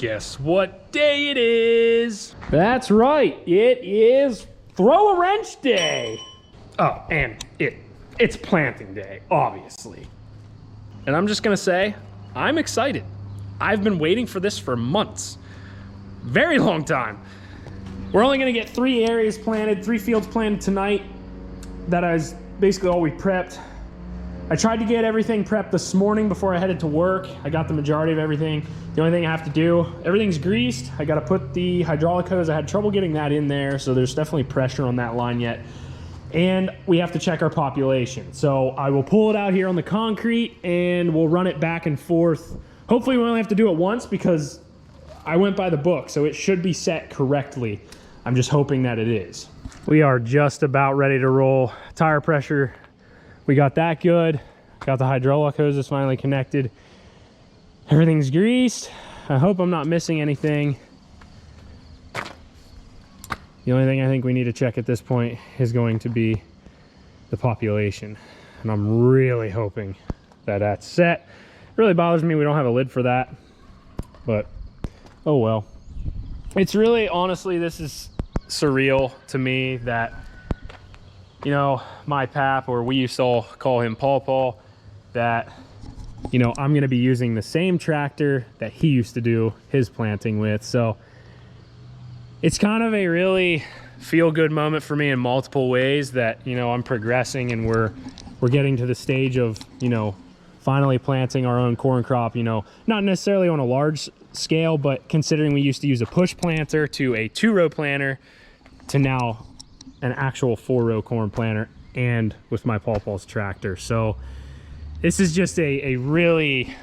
Guess what day it is? That's right, it is Throw a Wrench Day. Oh, and it's planting day, obviously. And I'm just gonna say, I'm excited. I've been waiting for this for months. Very long time. We're only gonna get 3 areas planted, 3 fields planted tonight. That is basically all we prepped. I tried to get everything prepped this morning before I headed to work. I got the majority of everything. The only thing I have to do, everything's greased. I gotta put the hydraulic hose. I had trouble getting that in there, so there's definitely pressure on that line yet. And we have to check our population. So I will pull it out here on the concrete and we'll run it back and forth. Hopefully we only have to do it once because I went by the book, so it should be set correctly. I'm just hoping that it is. We are just about ready to roll. Tire pressure, we got that good. Got the hydraulic hoses finally connected. Everything's greased. I hope I'm not missing anything. The only thing I think we need to check at this point is going to be the population. And I'm really hoping that that's set. It really bothers me we don't have a lid for that, but oh well. It's really, honestly, this is surreal to me that, you know, my pap, or we used to all call him Paw, that, you know, I'm gonna be using the same tractor that he used to do his planting with. So it's kind of a really feel-good moment for me in multiple ways that, you know, I'm progressing and we're getting to the stage of, you know, finally planting our own corn crop, you know, not necessarily on a large scale, but considering we used to use a push planter to a 2-row planter to now an actual 4-row corn planter, and with my Paw's tractor. So this is just a really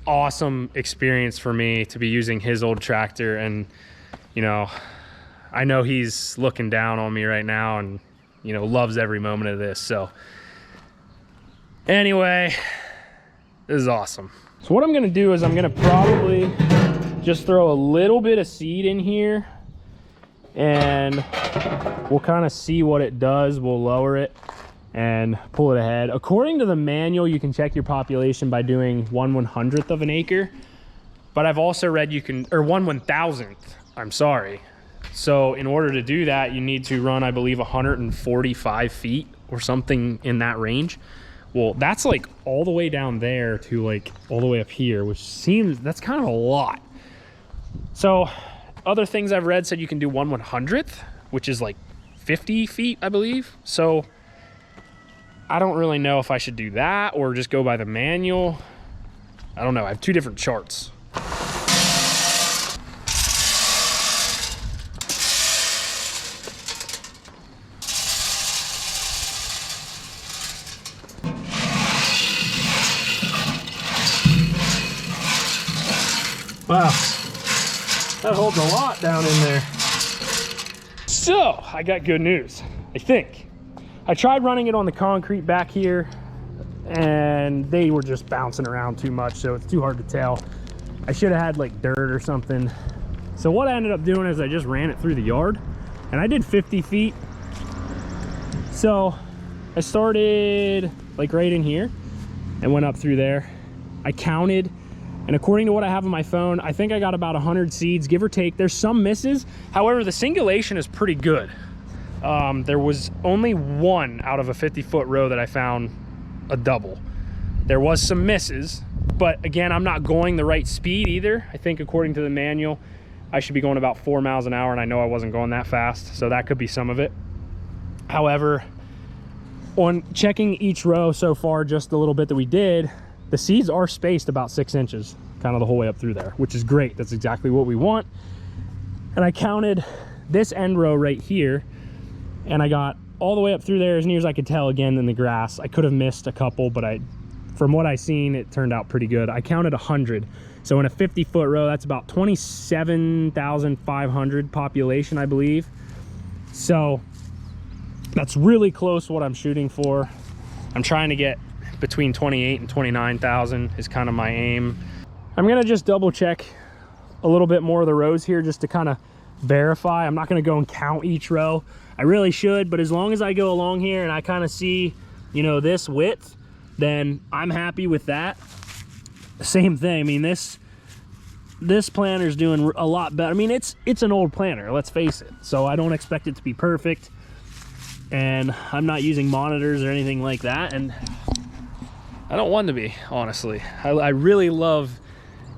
awesome experience for me to be using his old tractor. And, you know, I know he's looking down on me right now and, you know, loves every moment of this. So anyway, this is awesome. So what I'm gonna do is I'm gonna probably just throw a little bit of seed in here and we'll kind of see what it does. We'll lower it and pull it ahead. According to the manual, you can check your population by doing 1/100th of an acre, but I've also read you can, or 1/1000th, I'm sorry. So in order to do that, you need to run, I believe, 145 feet or something in that range. Well, that's like all the way down there to like all the way up here, which seems, that's kind of a lot. So other things I've read said you can do 1/100th, which is like 50 feet, I believe. So I don't really know if I should do that or just go by the manual. I don't know. I have 2 different charts. Wow, that holds a lot down in there. So I got good news, I think. I tried running it on the concrete back here and they were just bouncing around too much, so it's too hard to tell. I should have had like dirt or something. So what I ended up doing is I just ran it through the yard and I did 50 feet. So I started like right in here and went up through there. I counted, and according to what I have on my phone, I think I got about 100 seeds, give or take. There's some misses. However, the singulation is pretty good. There was only 1 out of a 50-foot row that I found a double. There was some misses, but again, I'm not going the right speed either. I think according to the manual, I should be going about 4 miles an hour, and I know I wasn't going that fast, so that could be some of it. However, on checking each row so far, just the little bit that we did, the seeds are spaced about 6 inches, kind of the whole way up through there, which is great. That's exactly what we want. And I counted this end row right here, and I got all the way up through there as near as I could tell, again, in the grass. I could have missed a couple, but from what I seen, it turned out pretty good. I counted 100. So in a 50-foot row, that's about 27,500 population, I believe. So that's really close to what I'm shooting for. I'm trying to get between 28 and 29,000 is kind of my aim. I'm gonna just double check a little bit more of the rows here just to kind of verify. I'm not gonna go and count each row. I really should, but as long as I go along here and I kind of see, you know, this width, then I'm happy with that. Same thing, I mean, this this planter's doing a lot better. I mean, it's an old planter, let's face it. So I don't expect it to be perfect. And I'm not using monitors or anything like that. And I don't want to be, honestly. I really love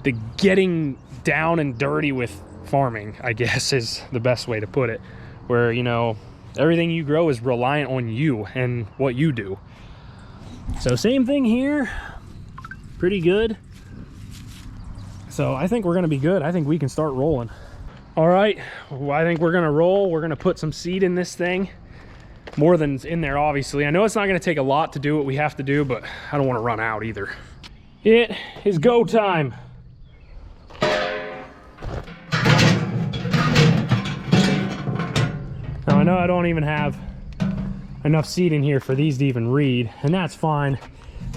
the getting down and dirty with farming, I guess is the best way to put it. Where, you know, everything you grow is reliant on you and what you do. So same thing here, pretty good. So I think we're gonna be good. I think we can start rolling. All right, well, I think we're gonna roll. We're gonna put some seed in this thing. More than's in there, obviously. I know it's not gonna take a lot to do what we have to do, but I don't wanna run out either. It is go time. Now I know I don't even have enough seed in here for these to even read, and that's fine.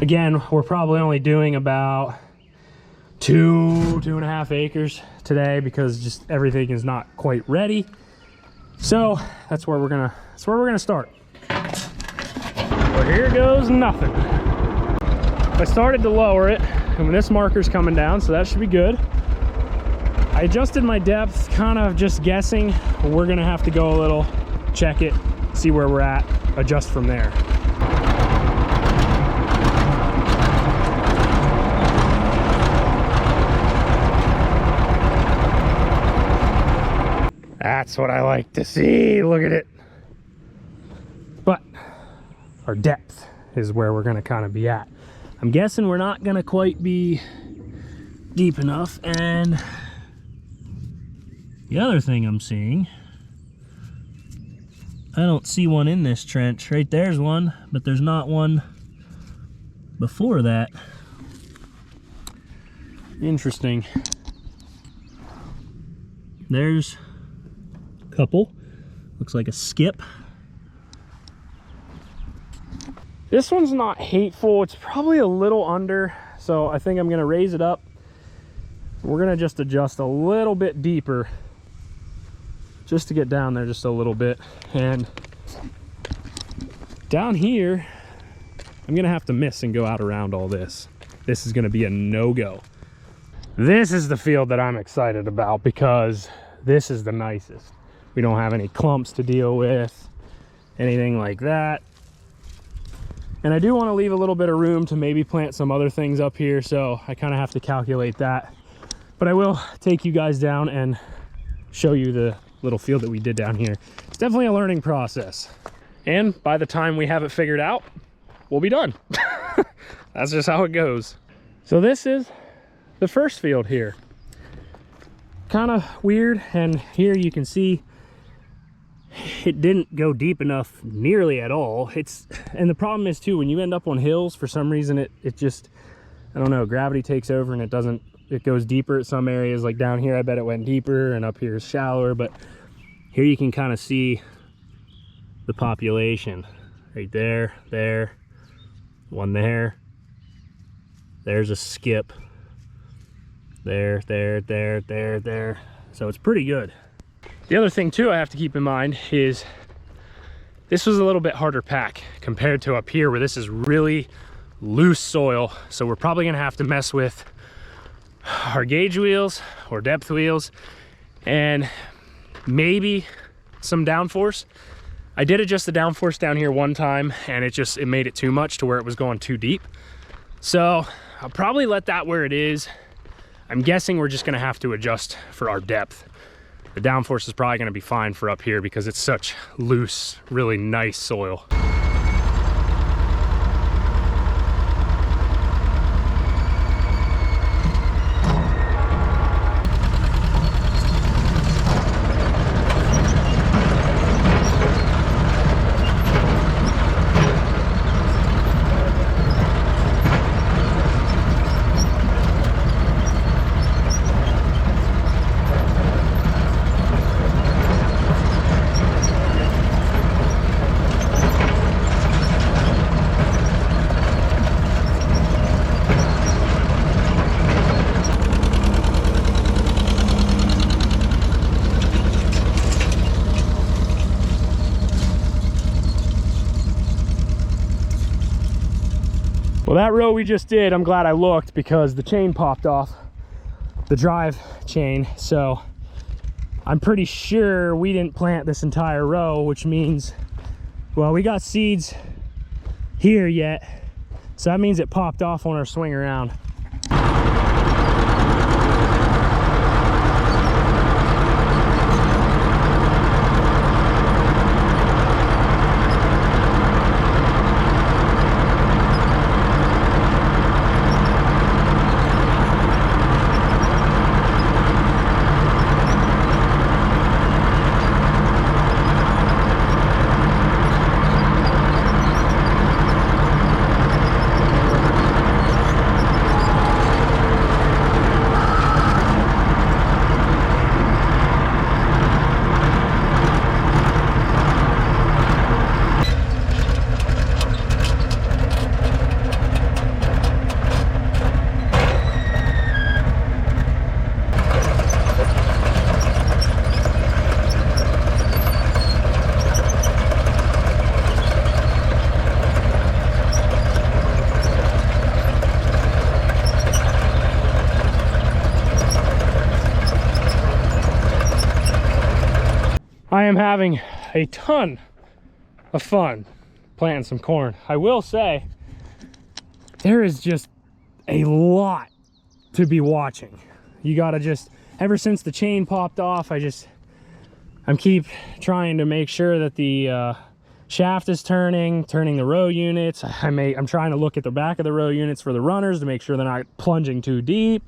Again, we're probably only doing about 2.5 acres today because just everything is not quite ready. So that's where we're gonna start. Well, here goes nothing. I started to lower it, and this marker's coming down, so that should be good. I adjusted my depth, kind of just guessing. We're gonna have to go a little, check it, see where we're at, adjust from there. That's what I like to see. Look at it. But our depth is where we're gonna kind of be at. I'm guessing we're not gonna quite be deep enough. And the other thing I'm seeing, I don't see one in this trench. Right there's one, but there's not one before that. Interesting. There's a couple. Looks like a skip. This one's not hateful. It's probably a little under, so I think I'm gonna raise it up. We're gonna just adjust a little bit deeper just to get down there just a little bit. And down here, I'm gonna have to miss and go out around all this. This is gonna be a no-go. This is the field that I'm excited about because this is the nicest. We don't have any clumps to deal with, anything like that. And I do want to leave a little bit of room to maybe plant some other things up here, so I kind of have to calculate that. But I will take you guys down and show you the little field that we did down here. It's definitely a learning process. And by the time we have it figured out, we'll be done. That's just how it goes. So this is the first field here. Kind of weird, and here you can see it didn't go deep enough nearly at all. And the problem is too, when you end up on hills, for some reason it just, I don't know, gravity takes over and it goes deeper at some areas. Like down here I bet it went deeper, and up here is shallower, but here you can kind of see the population right there, one there, there's a skip, there. So it's pretty good. The other thing too I have to keep in mind is this was a little bit harder pack compared to up here where this is really loose soil. So we're probably gonna have to mess with our gauge wheels or depth wheels and maybe some downforce. I did adjust the downforce down here one time and it made it too much to where it was going too deep. So I'll probably let that where it is. I'm guessing we're just gonna have to adjust for our depth. The downforce is probably gonna be fine for up here because it's such loose, really nice soil. Well, that row we just did, I'm glad I looked because the chain popped off the drive chain. So I'm pretty sure we didn't plant this entire row, which means, well, we got seeds here yet. So that means it popped off on our swing around. I am having a ton of fun planting some corn. I will say, there is just a lot to be watching. You gotta just, ever since the chain popped off, I'm keep trying to make sure that the shaft is turning the row units. I'm trying to look at the back of the row units for the runners to make sure they're not plunging too deep.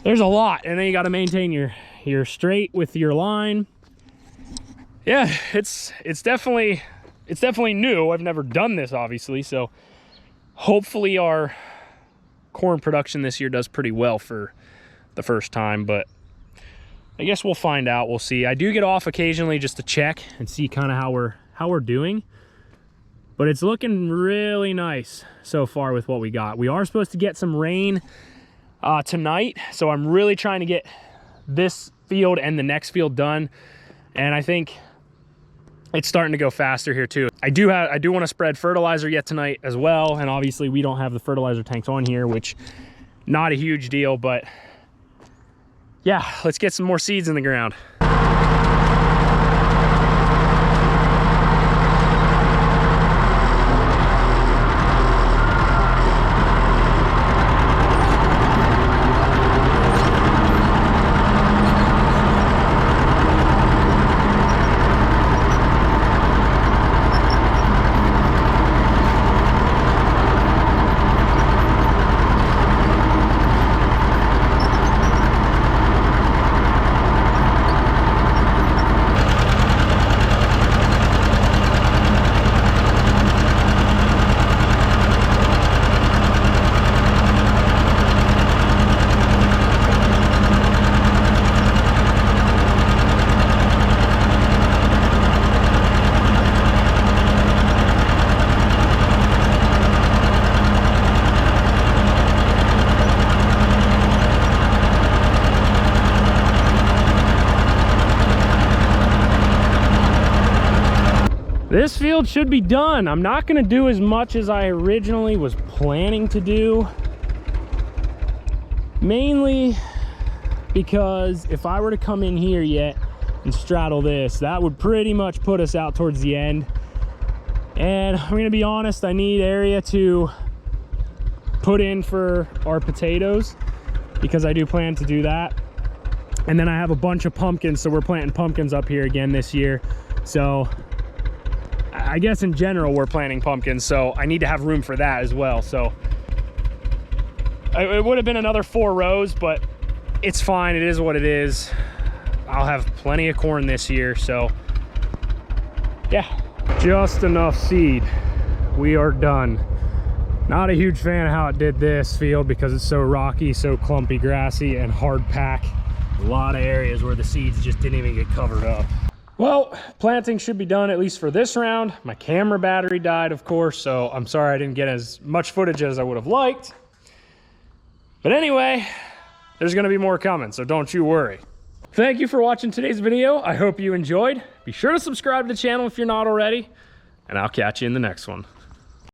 There's a lot, and then you got to maintain your straight with your line. Yeah, it's definitely new. I've never done this, obviously, so hopefully our corn production this year does pretty well for the first time, but I guess we'll find out. We'll see. I do get off occasionally just to check and see kind of how we're doing, but it's looking really nice so far with what we got. We are supposed to get some rain tonight, so I'm really trying to get this field and the next field done, and I think it's starting to go faster here too. I do want to spread fertilizer yet tonight as well, and obviously we don't have the fertilizer tanks on here, which not a huge deal, but yeah, let's get some more seeds in the ground. This field should be done. I'm not gonna do as much as I originally was planning to do, mainly because if I were to come in here yet and straddle this, that would pretty much put us out towards the end. And I'm gonna be honest, I need area to put in for our potatoes because I do plan to do that. And then I have a bunch of pumpkins, so we're planting pumpkins up here again this year. So I guess in general we're planting pumpkins, so I need to have room for that as well. So it would have been another 4 rows, but it's fine. It is what it is. I'll have plenty of corn this year, so yeah. Just enough seed. We are done. Not a huge fan of how it did this field because it's so rocky, so clumpy, grassy, and hard pack. A lot of areas where the seeds just didn't even get covered up. Well, planting should be done at least for this round. My camera battery died, of course, so I'm sorry I didn't get as much footage as I would have liked. But anyway, there's gonna be more coming, so don't you worry. Thank you for watching today's video. I hope you enjoyed. Be sure to subscribe to the channel if you're not already, and I'll catch you in the next one.